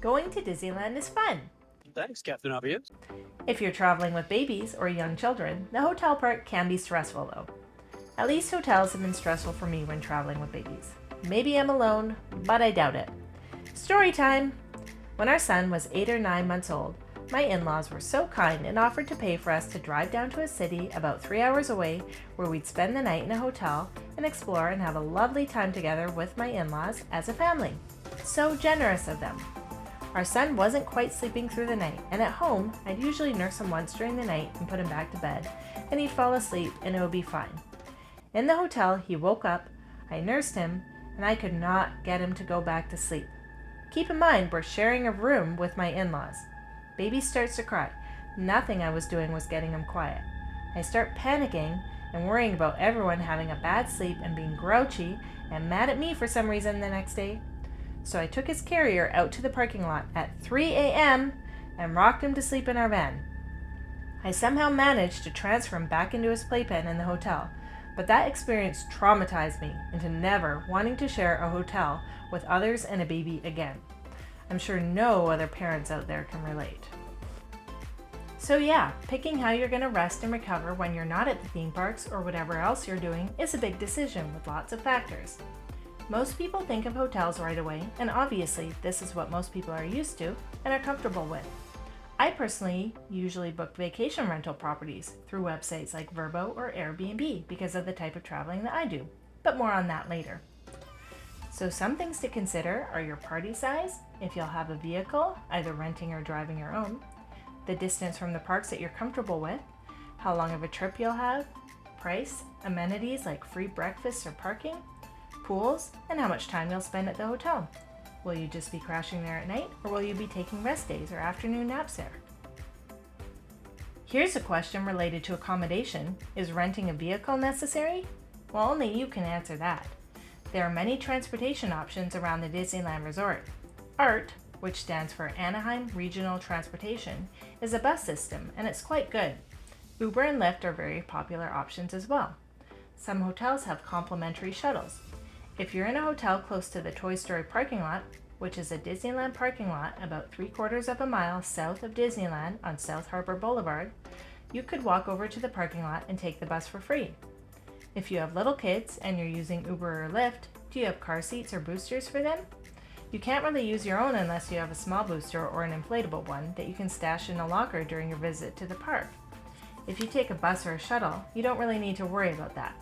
Going to Disneyland is fun. Thanks, Captain Obvious. If you're traveling with babies or young children, the hotel part can be stressful though. At least hotels have been stressful for me when traveling with babies. Maybe I'm alone, but I doubt it. Story time! When our son was 8 or 9 months old, my in-laws were so kind and offered to pay for us to drive down to a city about 3 hours away where we'd spend the night in a hotel and explore and have a lovely time together with my in-laws as a family. So generous of them. Our son wasn't quite sleeping through the night, and at home, I'd usually nurse him once during the night and put him back to bed, and he'd fall asleep and it would be fine. In the hotel, he woke up, I nursed him, and I could not get him to go back to sleep. Keep in mind, we're sharing a room with my in-laws. Baby starts to cry. Nothing I was doing was getting him quiet. I start panicking and worrying about everyone having a bad sleep and being grouchy and mad at me for some reason the next day. So I took his carrier out to the parking lot at 3 a.m. and rocked him to sleep in our van. I somehow managed to transfer him back into his playpen in the hotel, but that experience traumatized me into never wanting to share a hotel with others and a baby again. I'm sure no other parents out there can relate. So yeah, picking how you're going to rest and recover when you're not at the theme parks or whatever else you're doing is a big decision with lots of factors. Most people think of hotels right away, and obviously this is what most people are used to and are comfortable with. I personally usually book vacation rental properties through websites like Vrbo or Airbnb because of the type of traveling that I do, but more on that later. So some things to consider are your party size, if you'll have a vehicle, either renting or driving your own, the distance from the parks that you're comfortable with, how long of a trip you'll have, price, amenities like free breakfast or parking, pools, and how much time you'll spend at the hotel. Will you just be crashing there at night, or will you be taking rest days or afternoon naps there? Here's a question related to accommodation. Is renting a vehicle necessary? Well, only you can answer that. There are many transportation options around the Disneyland Resort. ART, which stands for Anaheim Regional Transportation, is a bus system, and it's quite good. Uber and Lyft are very popular options as well. Some hotels have complimentary shuttles. If you're in a hotel close to the Toy Story parking lot, which is a Disneyland parking lot about 3/4 of a mile south of Disneyland on South Harbor Boulevard, you could walk over to the parking lot and take the bus for free. If you have little kids and you're using Uber or Lyft, do you have car seats or boosters for them? You can't really use your own unless you have a small booster or an inflatable one that you can stash in a locker during your visit to the park. If you take a bus or a shuttle, you don't really need to worry about that.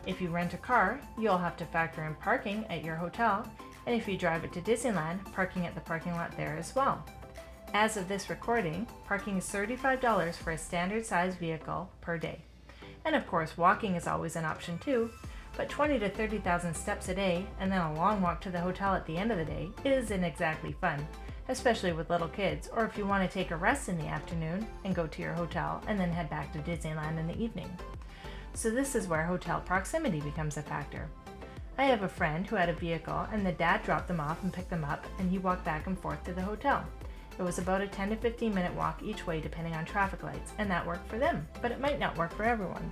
If you rent a car, you'll have to factor in parking at your hotel, and if you drive it to Disneyland, parking at the parking lot there as well. As of this recording, parking is $35 for a standard size vehicle per day. And of course, walking is always an option too, but 20 to 30,000 steps a day and then a long walk to the hotel at the end of the day isn't exactly fun, especially with little kids, or if you want to take a rest in the afternoon and go to your hotel and then head back to Disneyland in the evening. So this is where hotel proximity becomes a factor. I have a friend who had a vehicle and the dad dropped them off and picked them up and he walked back and forth to the hotel. It was about a 10 to 15 minute walk each way depending on traffic lights, and that worked for them, but it might not work for everyone.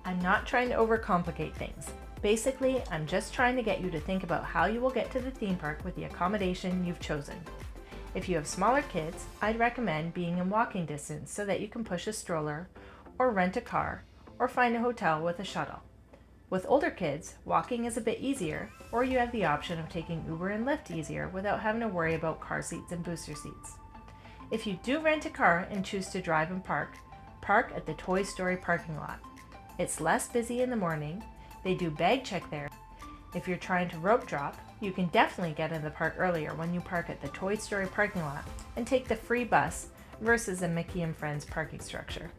I'm not trying to overcomplicate things. Basically, I'm just trying to get you to think about how you will get to the theme park with the accommodation you've chosen. If you have smaller kids, I'd recommend being in walking distance so that you can push a stroller or rent a car, or find a hotel with a shuttle. With older kids, walking is a bit easier, or you have the option of taking Uber and Lyft easier without having to worry about car seats and booster seats. If you do rent a car and choose to drive and park at the Toy Story parking lot. It's less busy in the morning, they do bag check there. If you're trying to rope drop, you can definitely get in the park earlier when you park at the Toy Story parking lot and take the free bus versus a Mickey and Friends parking structure.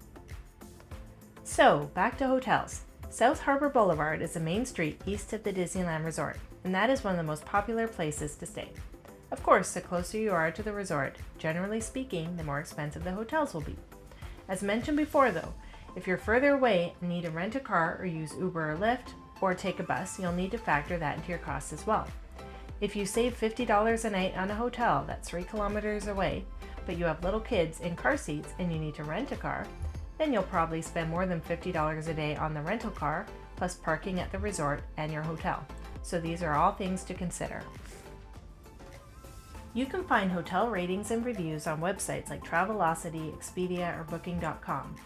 So, back to hotels. South Harbor Boulevard is a main street east of the Disneyland Resort, and that is one of the most popular places to stay. Of course, the closer you are to the resort, generally speaking, the more expensive the hotels will be. As mentioned before though, if you're further away and need to rent a car or use Uber or Lyft, or take a bus, you'll need to factor that into your costs as well. If you save $50 a night on a hotel that's 3 kilometers away, but you have little kids in car seats and you need to rent a car, then you'll probably spend more than $50 a day on the rental car, plus parking at the resort and your hotel. So these are all things to consider. You can find hotel ratings and reviews on websites like Travelocity, Expedia, or Booking.com.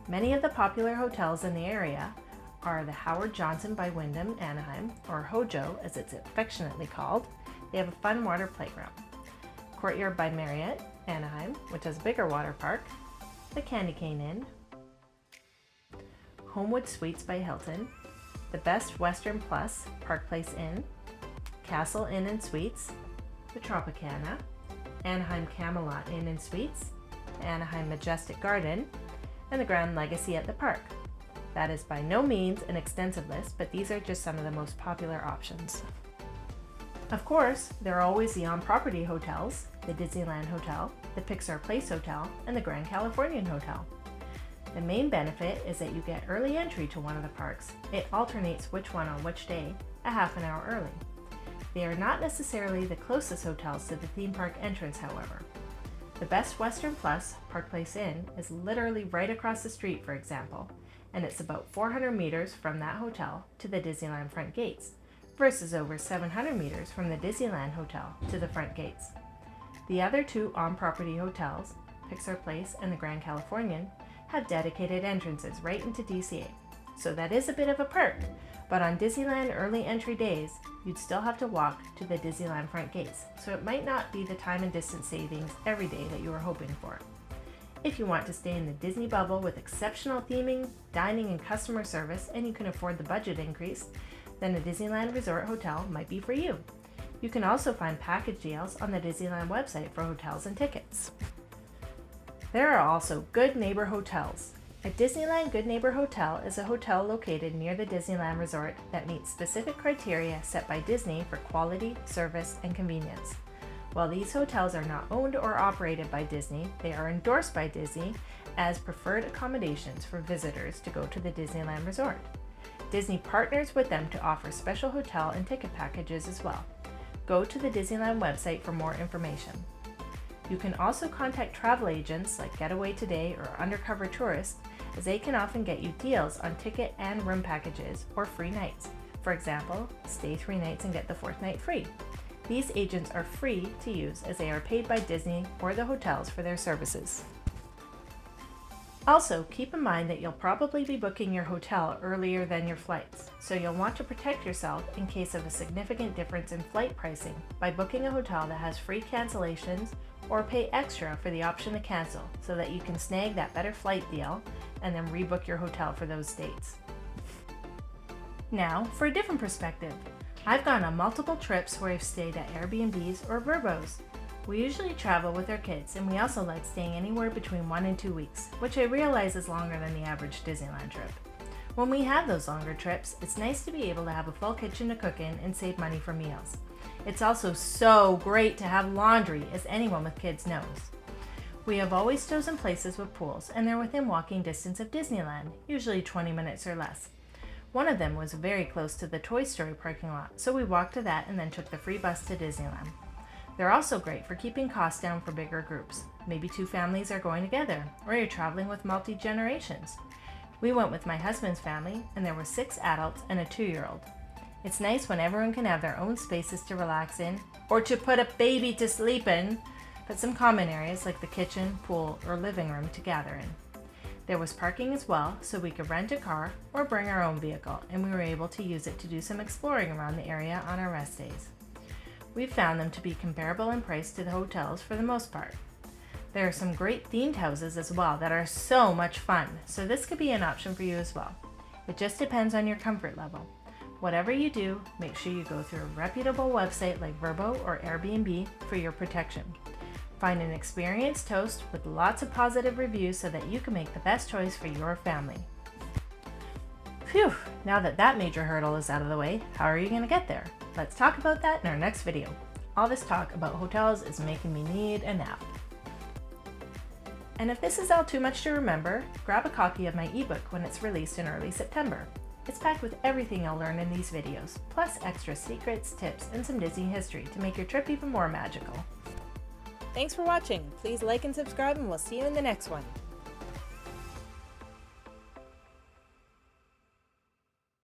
Many of the popular hotels in the area are the Howard Johnson by Wyndham, Anaheim, or Hojo as it's affectionately called. They have a fun water playground. Courtyard by Marriott, Anaheim, which has a bigger water park. The Candy Cane Inn. Homewood Suites by Hilton. The Best Western Plus, Park Place Inn. Castle Inn and Suites. The Tropicana. Anaheim Camelot Inn and Suites. Anaheim Majestic Garden. And the Grand Legacy at the park. That is by no means an extensive list, but these are just some of the most popular options. Of course, there are always the on-property hotels, the Disneyland Hotel, the Pixar Place Hotel, and the Grand Californian Hotel. The main benefit is that you get early entry to one of the parks. It alternates which one on which day, a half an hour early. They are not necessarily the closest hotels to the theme park entrance, however. The Best Western Plus, Park Place Inn, is literally right across the street, for example, and it's about 400 meters from that hotel to the Disneyland front gates, versus over 700 meters from the Disneyland Hotel to the front gates. The other two on-property hotels, Pixar Place and the Grand Californian, have dedicated entrances right into DCA, so that is a bit of a perk, but on Disneyland early entry days, you'd still have to walk to the Disneyland front gates, so it might not be the time and distance savings every day that you were hoping for. If you want to stay in the Disney bubble with exceptional theming, dining, and customer service, and you can afford the budget increase, then a Disneyland Resort hotel might be for you. You can also find package deals on the Disneyland website for hotels and tickets. There are also Good Neighbor Hotels. A Disneyland Good Neighbor Hotel is a hotel located near the Disneyland Resort that meets specific criteria set by Disney for quality, service, and convenience. While these hotels are not owned or operated by Disney, they are endorsed by Disney as preferred accommodations for visitors to go to the Disneyland Resort. Disney partners with them to offer special hotel and ticket packages as well. Go to the Disneyland website for more information. You can also contact travel agents like Getaway Today or Undercover Tourist, as they can often get you deals on ticket and room packages or free nights. For example, stay 3 nights and get the 4th night free. These agents are free to use as they are paid by Disney or the hotels for their services. Also, keep in mind that you'll probably be booking your hotel earlier than your flights, so you'll want to protect yourself in case of a significant difference in flight pricing by booking a hotel that has free cancellations or pay extra for the option to cancel so that you can snag that better flight deal and then rebook your hotel for those dates. Now, for a different perspective. I've gone on multiple trips where I've stayed at Airbnbs or Verbos. We usually travel with our kids, and we also like staying anywhere between 1 and 2 weeks, which I realize is longer than the average Disneyland trip. When we have those longer trips, it's nice to be able to have a full kitchen to cook in and save money for meals. It's also so great to have laundry, as anyone with kids knows. We have always chosen places with pools, and they're within walking distance of Disneyland, usually 20 minutes or less. One of them was very close to the Toy Story parking lot, so we walked to that and then took the free bus to Disneyland. They're also great for keeping costs down for bigger groups. Maybe 2 families are going together, or you're traveling with multi-generations. We went with my husband's family, and there were 6 adults and a 2-year-old. It's nice when everyone can have their own spaces to relax in, or to put a baby to sleep in, but some common areas like the kitchen, pool, or living room to gather in. There was parking as well, so we could rent a car or bring our own vehicle, and we were able to use it to do some exploring around the area on our rest days. We've found them to be comparable in price to the hotels for the most part. There are some great themed houses as well that are so much fun, so this could be an option for you as well. It just depends on your comfort level. Whatever you do, make sure you go through a reputable website like Vrbo or Airbnb for your protection. Find an experienced host with lots of positive reviews so that you can make the best choice for your family. Phew, now that that major hurdle is out of the way, how are you going to get there? Let's talk about that in our next video. All this talk about hotels is making me need a nap. And if this is all too much to remember, grab a copy of my ebook when it's released in early September. It's packed with everything you'll learn in these videos, plus extra secrets, tips, and some Disney history to make your trip even more magical. Thanks for watching. Please like and subscribe, and we'll see you in the next one.